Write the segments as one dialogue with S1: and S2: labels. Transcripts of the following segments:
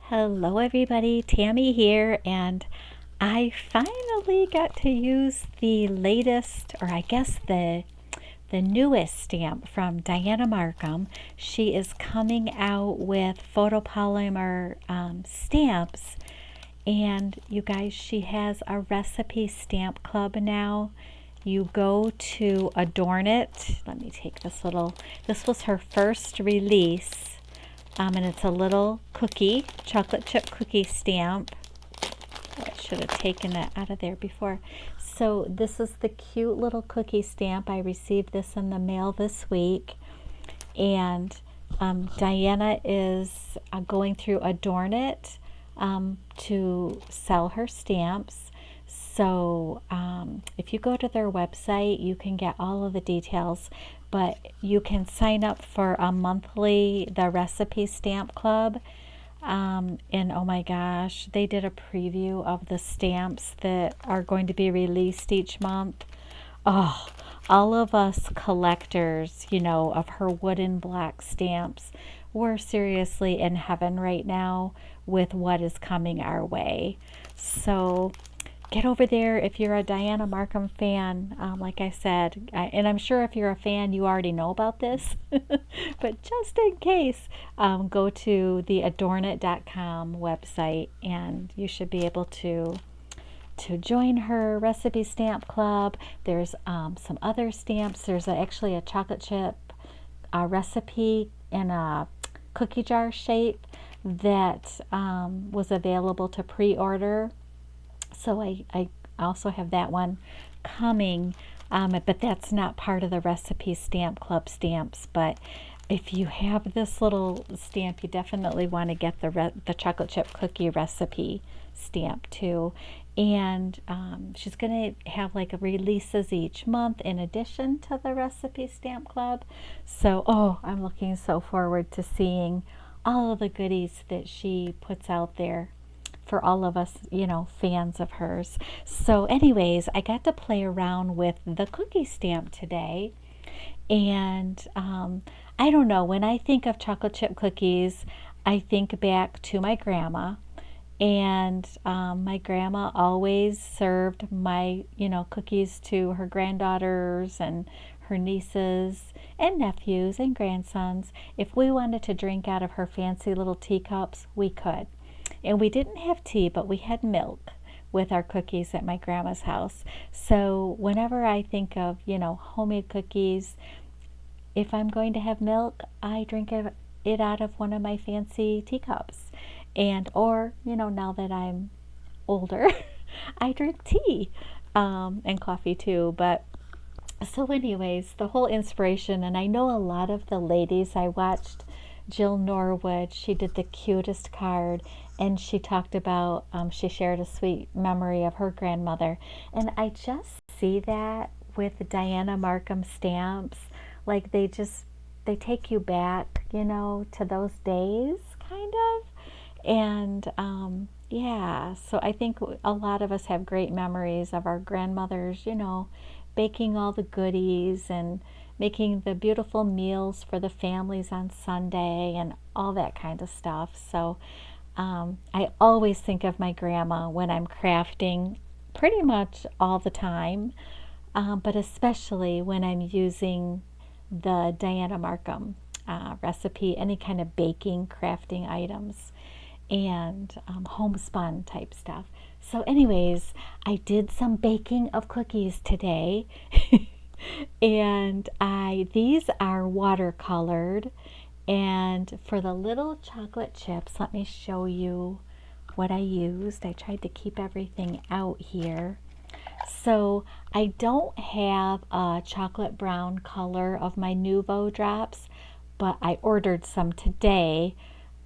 S1: Hello everybody, Tammy here, and I finally got to use the latest, or I guess the newest stamp from Dianna Markham. She is coming out with photopolymer stamps, and you guys, she has a recipe stamp club now. You go to Adorn It. Let me take this was her first release. And it's a little cookie, chocolate chip cookie stamp. Oh, I should have taken it out of there before. So this is the cute little cookie stamp. I received this in the mail this week. And Dianna is going through Adorn It to sell her stamps. So if you go to their website, you can get all of the details, but you can sign up for a monthly, the recipe stamp club. And oh my gosh, they did a preview of the stamps that are going to be released each month. Oh, all of us collectors, of her wooden black stamps, we're seriously in heaven right now with what is coming our way. So get over there if you're a Dianna Markham fan. Like I said, and I'm sure if you're a fan, you already know about this. But just in case, go to the adornit.com website, and you should be able to join her recipe stamp club. There's some other stamps. There's actually a chocolate chip recipe in a cookie jar shape that was available to pre-order. So I also have that one coming, but that's not part of the recipe stamp club stamps. But if you have this little stamp, you definitely want to get the chocolate chip cookie recipe stamp too. And she's going to have like releases each month in addition to the recipe stamp club. So, I'm looking so forward to seeing all of the goodies that she puts out there for all of us, fans of hers. So anyways, I got to play around with the cookie stamp today. And I don't know, when I think of chocolate chip cookies, I think back to my grandma. And my grandma always served my, cookies to her granddaughters and her nieces and nephews and grandsons. If we wanted to drink out of her fancy little teacups, we could. And we didn't have tea, but we had milk with our cookies at my grandma's house. So whenever I think of, homemade cookies, if I'm going to have milk, I drink it out of one of my fancy teacups. Or, now that I'm older, I drink tea and coffee too. But so anyways, the whole inspiration, and I know a lot of the ladies, I watched Jill Norwood, she did the cutest card, and she talked about, she shared a sweet memory of her grandmother. And I just see that with Dianna Markham stamps, like they take you back, to those days, kind of. And yeah, so I think a lot of us have great memories of our grandmothers, baking all the goodies and making the beautiful meals for the families on Sunday and all that kind of stuff. So I always think of my grandma when I'm crafting, pretty much all the time, but especially when I'm using the Dianna Markham recipe, any kind of baking, crafting items, and homespun type stuff. So anyways, I did some baking of cookies today. And these are watercolored. And for the little chocolate chips, let me show you what I used. I tried to keep everything out here. So I don't have a chocolate brown color of my Nuvo drops, but I ordered some today.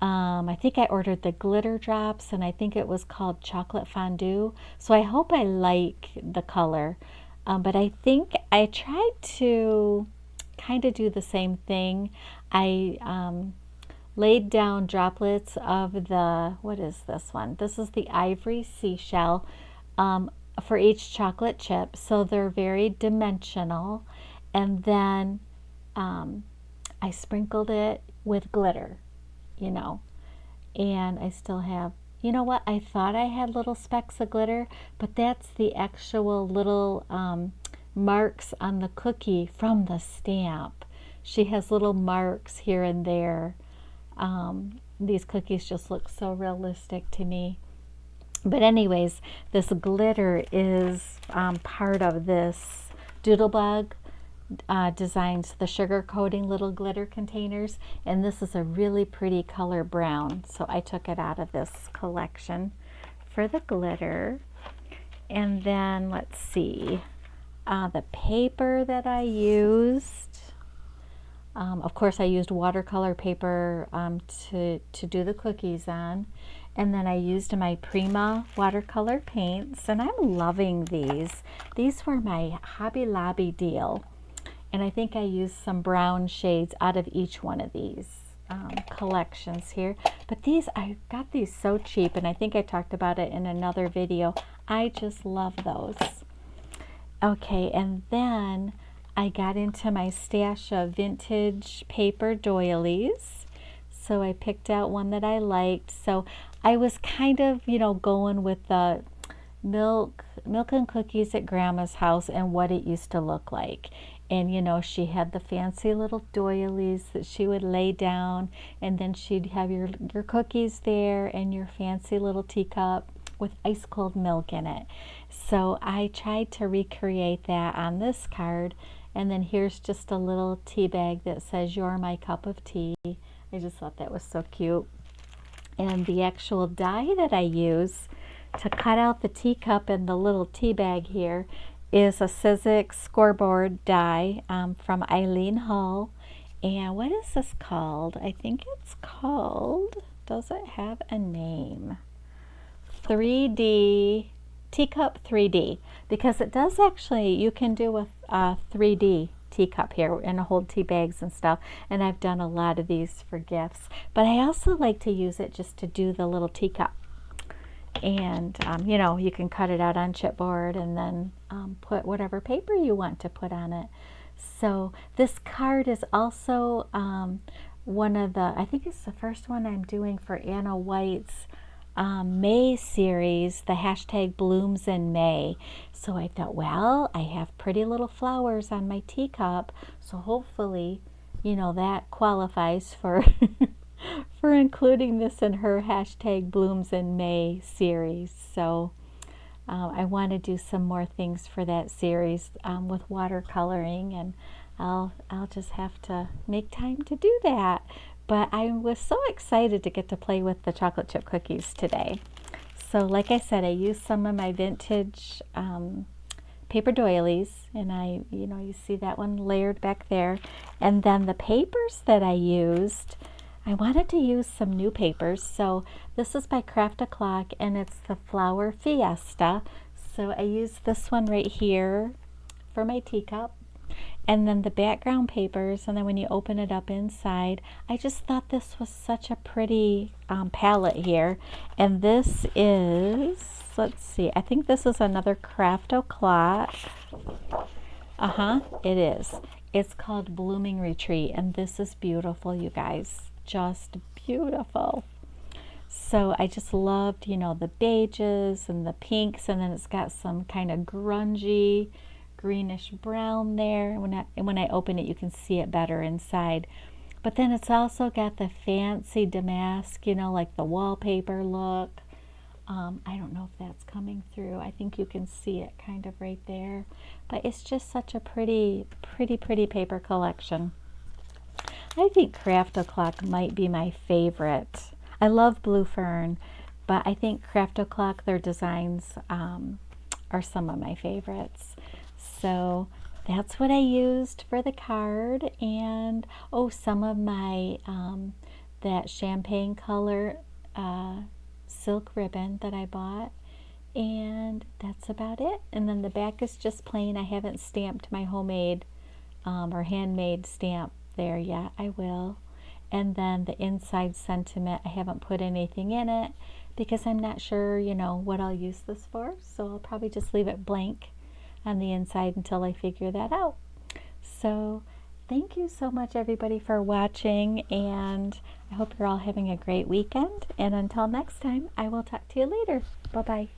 S1: I think I ordered the glitter drops, and I think it was called chocolate fondue. So I hope I like the color. But I think I tried to kind of do the same thing. I laid down droplets of what is this one? This is the ivory seashell for each chocolate chip. So they're very dimensional. And then I sprinkled it with glitter, And I still have, you know what, I thought I had little specks of glitter, but that's the actual little marks on the cookie from the stamp. She has little marks here and there. These cookies just look so realistic to me. But anyways, this glitter is part of this Doodlebug designs the sugar coating little glitter containers, and this is a really pretty color brown, so I took it out of this collection for the glitter. And then let's see, the paper that I used, of course I used watercolor paper to do the cookies on, and then I used my Prima watercolor paints, and I'm loving these. These were my Hobby Lobby deal, and I think I used some brown shades out of each one of these collections here. But these, I got these so cheap, and I think I talked about it in another video. I just love those. Okay, and then I got into my stash of vintage paper doilies. So I picked out one that I liked. So I was kind of, you know, going with the milk and cookies at Grandma's house and what it used to look like. And you know, she had the fancy little doilies that she would lay down, and then she'd have your cookies there and your fancy little teacup with ice cold milk in it. So I tried to recreate that on this card, and then here's just a little tea bag that says, "You're my cup of tea." I just thought that was so cute. And the actual die that I use to cut out the teacup and the little tea bag here is a Sizzix scoreboard die from Eileen Hull. And what is this called? I think it's called, does it have a name? 3D, Teacup 3D, because it does actually, you can do a 3D teacup here and hold tea bags and stuff, and I've done a lot of these for gifts, but I also like to use it just to do the little teacup. And you know, you can cut it out on chipboard and then put whatever paper you want to put on it. So this card is also one of the, I think it's the first one I'm doing for Anna Wight's May series, the hashtag blooms in May. So I thought, well, I have pretty little flowers on my teacup, so hopefully, you know, that qualifies for for including this in her hashtag blooms in May series. So I want to do some more things for that series with watercoloring, and I'll just have to make time to do that. But I was so excited to get to play with the chocolate chip cookies today. So like I said, I used some of my vintage paper doilies, and you know, you see that one layered back there. And then the papers that I used, I wanted to use some new papers. So this is by Craft O'Clock, and it's the Flower Fiesta. So I used this one right here for my teacup. And then the background papers, and then when you open it up inside, I just thought this was such a pretty palette here. And this is, let's see, I think this is another Craft O'Clock. It is. It's called Blooming Retreat, and this is beautiful, you guys. Just beautiful. So I just loved, you know, the beiges and the pinks, and then it's got some kind of grungy greenish brown there. When I open it, you can see it better inside. But then it's also got the fancy damask, you know, like the wallpaper look. I don't know if that's coming through. I think you can see it kind of right there. But it's just such a pretty paper collection. I think Craft O'Clock might be my favorite. I love Blue Fern, but I think Craft O'Clock, their designs are some of my favorites. So that's what I used for the card. And oh, some of my that champagne color silk ribbon that I bought, and that's about it. And then the back is just plain. I haven't stamped my homemade or handmade stamp there yet. I will. And then the inside sentiment, I haven't put anything in it because I'm not sure, you know, what I'll use this for, so I'll probably just leave it blank on the inside until I figure that out. So thank you so much, everybody, for watching, and I hope you're all having a great weekend. And until next time, I will talk to you later. Bye-bye.